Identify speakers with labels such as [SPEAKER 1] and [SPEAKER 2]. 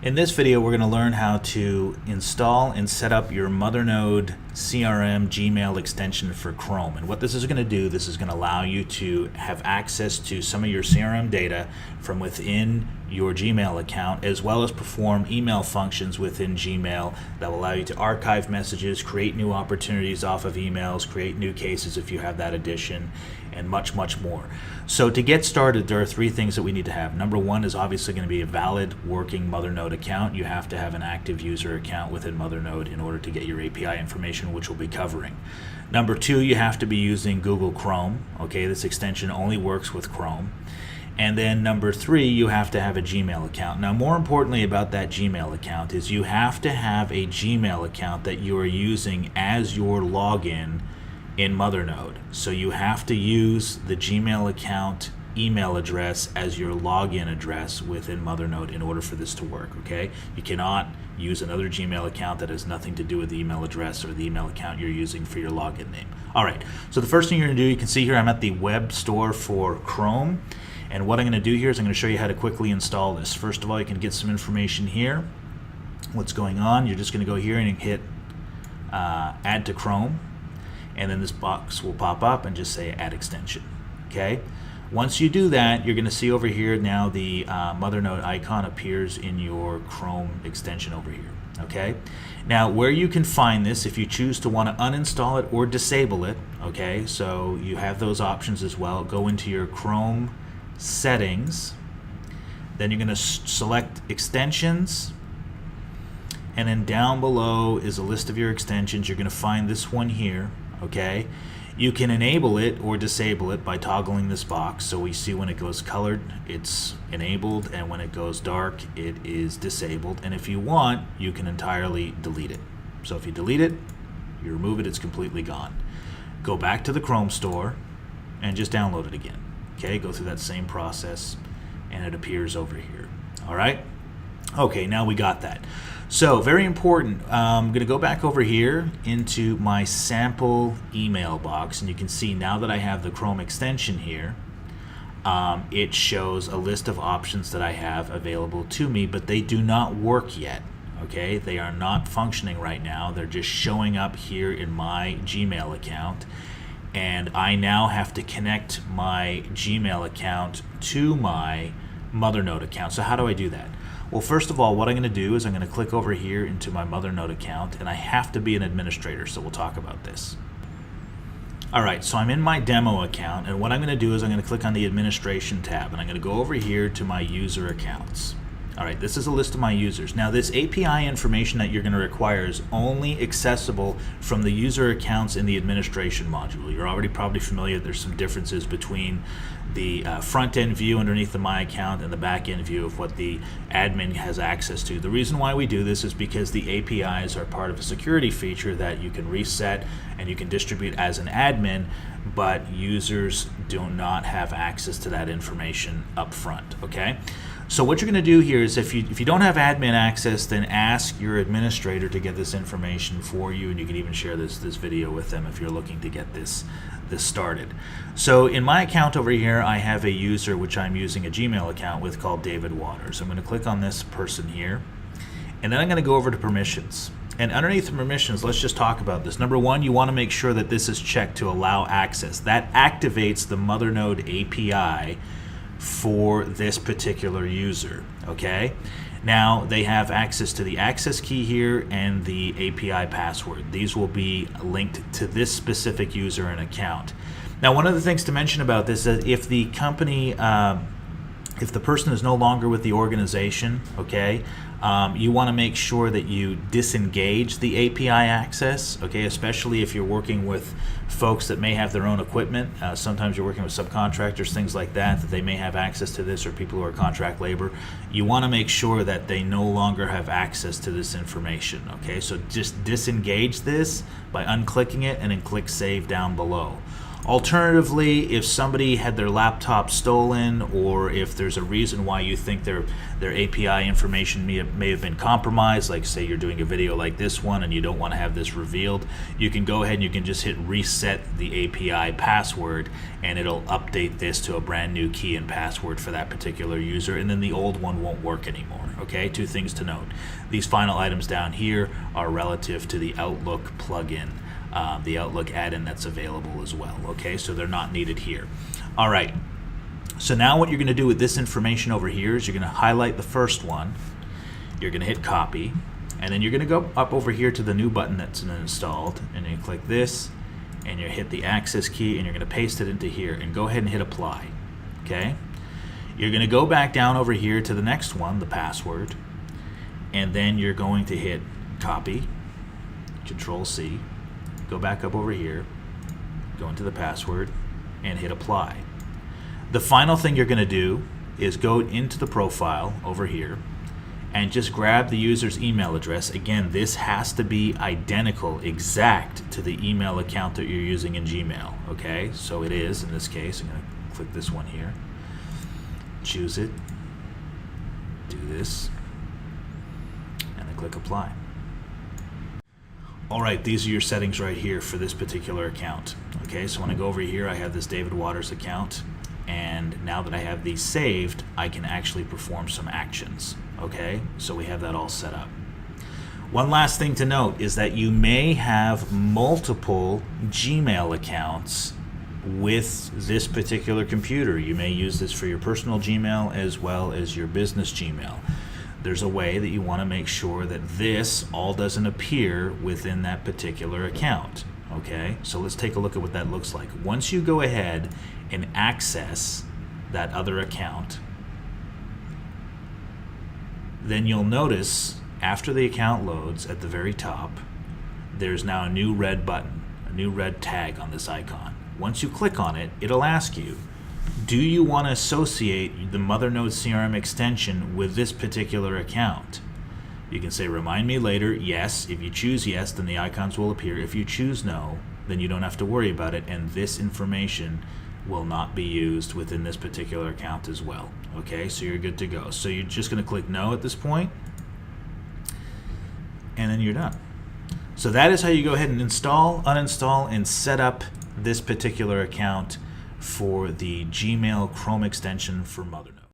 [SPEAKER 1] In this video, we're going to learn how to install and set up your Mothernode CRM Gmail extension for Chrome. And what this is going to do, this is going to allow you to have access to some of your CRM data from within your Gmail account, as well as perform email functions within Gmail that will allow you to archive messages, create new opportunities off of emails, create new cases if you have that addition, and much, much more. So to get started, there are three things that we need to have. Number one is obviously going to be a valid working Mothernode account. You have to have an active user account within Mothernode in order to get your API information, which we'll be covering. Number two, you have to be using Google Chrome. Okay, this extension only works with Chrome. And then number three, you have to have a Gmail account. Now, more importantly about that Gmail account is you have to have a Gmail account that you are using as your login in Mothernode. So you have to use the Gmail account email address as your login address within Mothernode in order for this to work, okay? You cannot use another Gmail account that has nothing to do with the email address or the email account you're using for your login name. All right, so the first thing you're gonna do, you can see here I'm at the web store for Chrome. And what I'm going to do here is I'm going to show you how to quickly install this. First of all, you can get some information here. What's going on? You're just going to go here and hit Add to Chrome. And then this box will pop up and just say Add Extension. Okay. Once you do that, you're going to see over here now the Mothernode icon appears in your Chrome extension over here. Okay. Now, where you can find this, if you choose to want to uninstall it or disable it, okay, so you have those options as well. Go into your Chrome settings, then you're going to select extensions, and then down below is a list of your extensions. You're going to find this one here. Okay, you can enable it or disable it by toggling this box. So we see when it goes colored, it's enabled, and when it goes dark, it is disabled. And if you want, you can entirely delete it. So if you delete it, you remove it, it's completely gone. Go back to the Chrome store and just download it again. Okay, go through that same process and it appears over here. All right. Okay, now we got that. So very important, I'm going to go back over here into my sample email box, and you can see now that I have the Chrome extension here, it shows a list of options that I have available to me, but they do not work yet. Okay, they are not functioning right now. They're just showing up here in my Gmail account. And I now have to connect my Gmail account to my Mothernode account. So how do I do that? Well, first of all, what I'm going to do is I'm going to click over here into my Mothernode account, and I have to be an administrator, so we'll talk about this. All right, so I'm in my demo account, and what I'm going to do is I'm going to click on the administration tab, and I'm going to go over here to my user accounts. All right, this is a list of my users. Now, this API information that you're going to require is only accessible from the user accounts in the administration module. You're already probably familiar. There's some differences between the front-end view underneath the My Account and the back-end view of what the admin has access to. The reason why we do this is because the APIs are part of a security feature that you can reset and you can distribute as an admin, but users do not have access to that information up front, okay? So what you're going to do here is if you don't have admin access, then ask your administrator to get this information for you, and you can even share this video with them if you're looking to get this started. So in my account over here, I have a user which I'm using a Gmail account with called David Waters. I'm going to click on this person here, and then I'm going to go over to permissions. And underneath the permissions, let's just talk about this. Number one, you want to make sure that this is checked to allow access. That activates the Mothernode API for this particular user, okay? Now they have access to the access key here and the API password. These will be linked to this specific user and account. Now, one of the things to mention about this is that if the company, if the person is no longer with the organization, okay, you want to make sure that you disengage the API access, okay, especially if you're working with folks that may have their own equipment. Sometimes you're working with subcontractors, things like that, that they may have access to this, or people who are contract labor. You want to make sure that they no longer have access to this information, okay? So just disengage this by unclicking it and then click Save down below. Alternatively, if somebody had their laptop stolen, or if there's a reason why you think their API information may have been compromised, like say you're doing a video like this one and you don't want to have this revealed, you can go ahead and you can just hit reset the API password, and it'll update this to a brand new key and password for that particular user, and then the old one won't work anymore. Okay, 2 things to note. These final items down here are relative to the Outlook plugin, the Outlook add-in that's available as well. Okay, so they're not needed here. All right, so now what you're going to do with this information over here is you're going to highlight the first one, you're going to hit copy, and then you're going to go up over here to the new button that's installed, and you click this, and you hit the access key, and you're going to paste it into here, and go ahead and hit apply. Okay, you're going to go back down over here to the next one, the password, and then you're going to hit copy, Control C, go back up over here, go into the password, and hit apply. The final thing you're going to do is go into the profile over here and just grab the user's email address. Again, this has to be identical, exact to the email account that you're using in Gmail. Okay, so it is in this case. I'm going to click this one here, choose it, do this, and then click apply. All right, these are your settings right here for this particular account. Okay, so when I go over here, I have this David Waters account, and now that I have these saved, I can actually perform some actions. Okay, so we have that all set up. One last thing to note is that you may have multiple Gmail accounts with this particular computer. You may use this for your personal Gmail as well as your business Gmail. There's a way that you want to make sure that this all doesn't appear within that particular account. Okay, so let's take a look at what that looks like. Once you go ahead and access that other account, then you'll notice after the account loads at the very top, there's now a new red button, a new red tag on this icon. Once you click on it, it'll ask you, do you want to associate the Mothernode CRM extension with this particular account? You can say, remind me later, yes. If you choose yes, then the icons will appear. If you choose no, then you don't have to worry about it, and this information will not be used within this particular account as well. Okay, so you're good to go. So you're just going to click no at this point, and then you're done. So that is how you go ahead and install, uninstall, and set up this particular account for the Gmail Chrome extension for Mothernode.